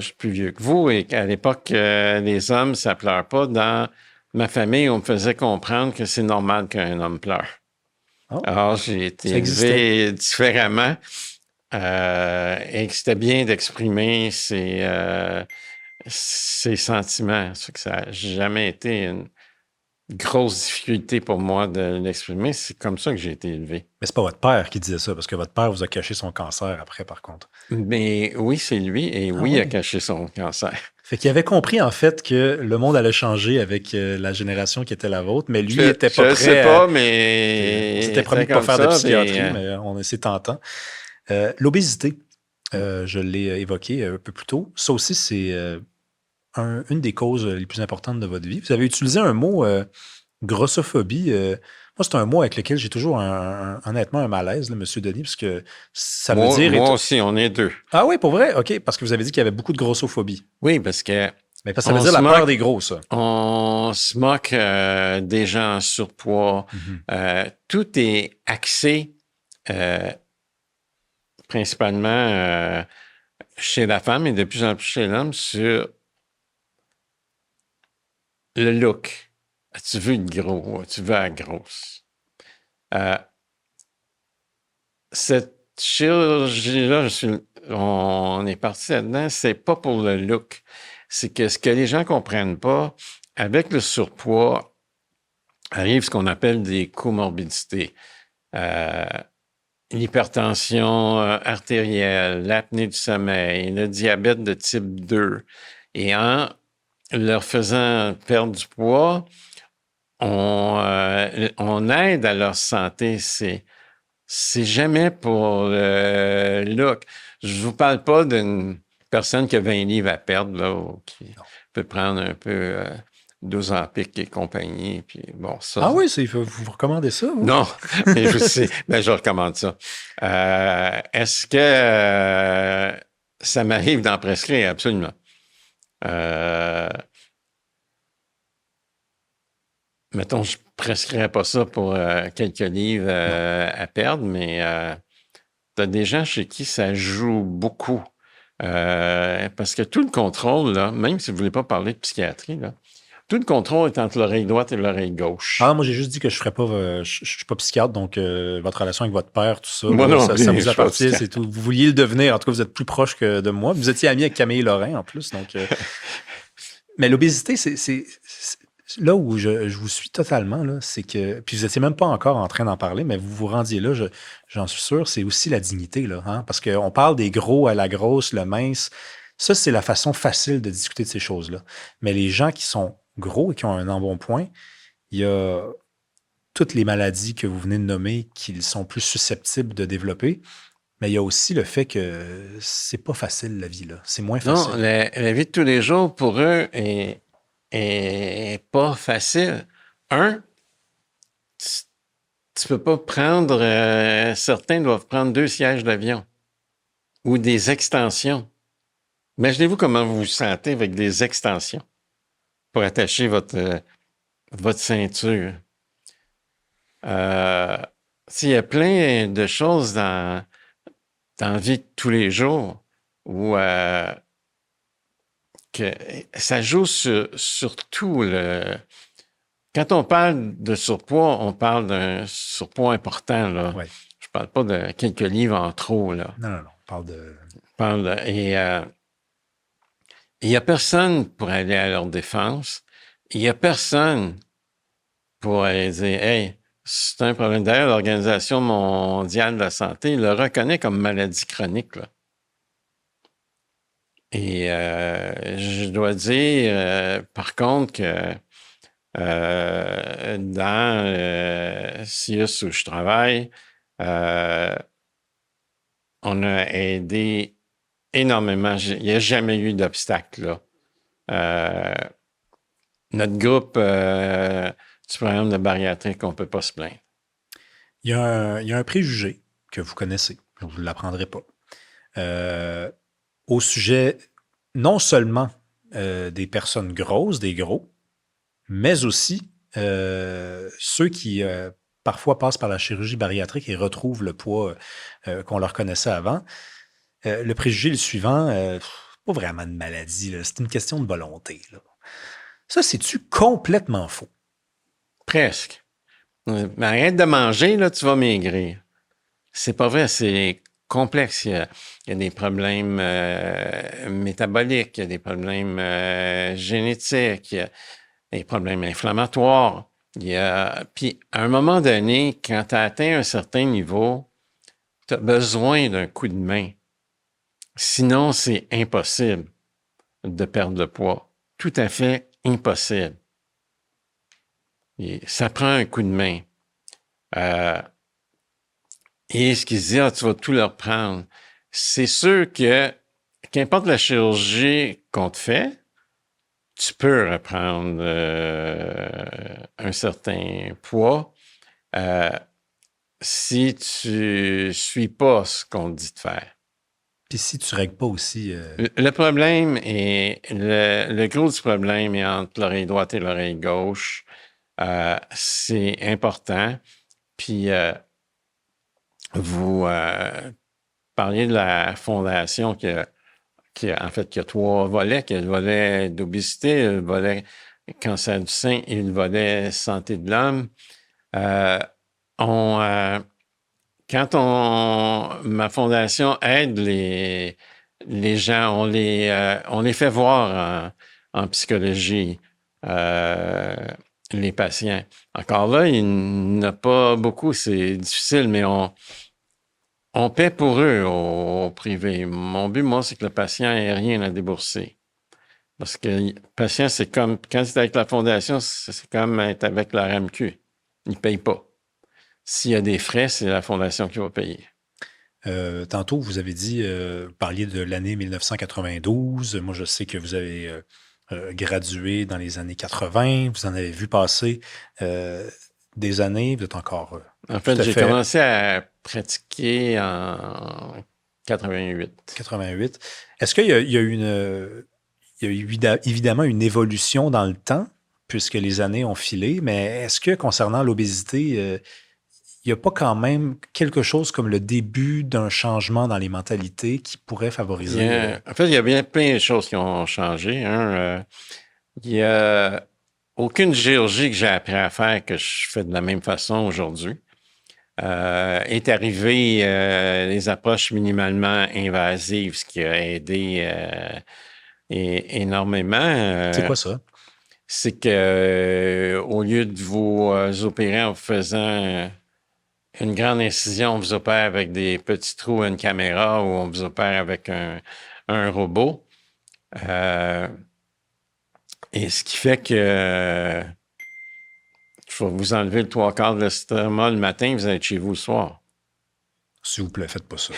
Je suis plus vieux que vous et qu'à l'époque, les hommes, ça pleure pas. Dans ma famille, on me faisait comprendre que c'est normal qu'un homme pleure. Oh, Alors, j'ai été ça existait. élevé différemment et que c'était bien d'exprimer ses sentiments. Ça n'a jamais été une grosse difficulté pour moi de l'exprimer. C'est comme ça que j'ai été élevé. Mais c'est pas votre père qui disait ça, parce que votre père vous a caché son cancer après, par contre. Mais oui, c'est lui et Ah oui, il a oui. caché son cancer. Fait qu'il avait compris, en fait, que le monde allait changer avec la génération qui était la vôtre, mais lui était pas Je sais prêt à... pas, On mais il s'était promis était de pas comme faire de ça. psychiatrie, mais c'est tentant. L'obésité, je l'ai évoqué un peu plus tôt. Ça aussi, c'est une des causes les plus importantes de votre vie. Vous avez utilisé un mot, grossophobie. Moi, c'est un mot avec lequel j'ai toujours honnêtement un malaise, là, Monsieur Denis, parce que ça veut dire... Moi aussi, on est deux. Ah oui, pour vrai? OK, parce que vous avez dit qu'il y avait beaucoup de grossophobie. Oui, parce que Mais parce que ça veut on dire se la peur moque, des gros, ça. on se moque des gens en surpoids. Mhm. Tout est axé euh, principalement chez la femme et de plus en plus chez l'homme sur le look. Tu veux être gros, tu veux être grosse. Euh, cette chirurgie-là, on est parti là-dedans, c'est pas pour le look. C'est que ce que les gens comprennent pas, avec le surpoids, arrive ce qu'on appelle des comorbidités. Euh, L'hypertension artérielle, l'apnée du sommeil, le diabète de type 2. Et en leur faisant perdre du poids, on aide à leur santé. C'est jamais pour le look. Je vous parle pas d'une personne qui a 20 livres à perdre, là, ou qui Non. peut prendre un peu d'Ozempic et compagnie, puis bon, ça... Ah oui, vous recommandez ça, vous? Non, mais je sais, ben je recommande ça. Est-ce que ça m'arrive d'en prescrire? Absolument. Euh, Mettons, je prescrirais pas ça pour quelques livres Non. à perdre, mais t'as des gens chez qui ça joue beaucoup. Parce que tout le contrôle, là, même si vous voulez pas parler de psychiatrie, là, tout le contrôle est entre l'oreille droite et l'oreille Ah, gauche. moi, j'ai juste dit que je ferais pas, je suis pas psychiatre, donc votre relation avec votre père, tout ça, Moi là, non ça plus, je vous suis pas appartient, psychiatre. c'est tout. Vous vouliez le devenir, en tout cas, vous êtes plus proche que de moi. Vous étiez ami avec Camille Lorrain, en plus, donc... Mais l'obésité, là où je vous suis totalement, là, c'est que... Puis vous étiez même pas encore en train d'en parler, mais vous vous rendiez là, j'en suis sûr, c'est aussi la dignité, là, hein, parce qu'on parle des gros à la grosse, le mince. Ça, c'est la façon facile de discuter de ces choses-là. Mais les gens qui sont gros et qui ont un embonpoint, il y a toutes les maladies que vous venez de nommer qu'ils sont plus susceptibles de développer, mais il y a aussi le fait que c'est pas facile, la vie, là. C'est moins Non, facile. la vie de tous les jours, pour eux, est pas facile. Un, tu, tu peux pas prendre, certains doivent prendre 2 sièges d'avion ou des extensions. Imaginez-vous comment vous vous sentez avec des extensions pour attacher votre ceinture. Euh, S'il y a plein de choses dans la vie de tous les jours où que ça joue sur tout quand on parle de surpoids, on parle d'un surpoids important, là. Ouais. Je parle pas de quelques livres en trop, là. Non, non, non. On parle de. Et il y a personne pour aller à leur défense. Il y a personne pour aller dire, hey, c'est un problème. D'ailleurs, l'Organisation mondiale de la santé le reconnaît comme maladie chronique, là. Et je dois dire, par contre, que dans CIUS où je travaille, euh, on a aidé énormément. Il n'y a jamais eu d'obstacle, là. Euh, Notre groupe du programme de bariatrique, on ne peut pas se plaindre. Il y a un préjugé que vous connaissez, vous ne l'apprendrez pas, euh, au sujet non seulement des personnes grosses, des gros, mais aussi ceux qui parfois passent par la chirurgie bariatrique et retrouvent le poids qu'on leur connaissait avant. Le préjugé est le suivant, pas vraiment une maladie, là. C'est une question de volonté, là. Ça, c'est-tu complètement faux? Presque. Mais arrête de manger, là, tu vas maigrir. C'est pas vrai, c'est complexe. Il y a des problèmes métaboliques, il y a des problèmes génétiques, il y a des problèmes inflammatoires. Puis, à un moment donné, quand tu as atteint un certain niveau, tu as besoin d'un coup de main. Sinon, c'est impossible de perdre le poids. Tout à fait impossible. Et ça prend un coup de main. Et ce qu'ils se disent, tu vas tout leur prendre. C'est sûr que, qu'importe la chirurgie qu'on te fait, tu peux reprendre un certain poids si tu suis pas ce qu'on te dit de faire. Puis si tu règles pas aussi... Le problème est, le gros du problème est entre l'oreille droite et l'oreille gauche. C'est important. Puis, vous parliez de la fondation qui a 3 volets, qui a le volet d'obésité, le volet cancer du sein et le volet santé de l'homme. Ma fondation aide les gens, on les fait voir en psychologie, les patients. Encore là, il n'y en a pas beaucoup, c'est difficile, mais on paie pour eux au privé. Mon but, moi, c'est que le patient ait rien à débourser. Parce que le patient, c'est comme, quand c'est avec la fondation, c'est comme être avec la RAMQ. Il ne paye pas. S'il y a des frais, c'est la fondation qui va payer. Tantôt, vous avez dit, vous parliez de l'année 1992. Moi, je sais que vous avez gradué dans les années 80. Vous en avez vu passer des années. Vous êtes encore En tout fait, à j'ai fait commencé à pratiquer en 88. 88. Est-ce qu'il y a évidemment une évolution dans le temps, puisque les années ont filé, mais est-ce que concernant l'obésité, il n'y a pas quand même quelque chose comme le début d'un changement dans les mentalités qui pourrait favoriser... En fait, il y a bien plein de choses qui ont changé. Il y a aucune chirurgie que j'ai appris à faire que je fais de la même façon aujourd'hui. Est arrivé les approches minimalement invasives, ce qui a aidé énormément. C'est quoi ça? C'est que au lieu de vous opérer en vous faisant une grande incision, on vous opère avec des petits trous à une caméra ou on vous opère avec un robot. Et ce qui fait que il faut vous enlever le 3/4 de l'estomac le matin, vous êtes chez vous le soir. S'il vous plaît, faites pas ça.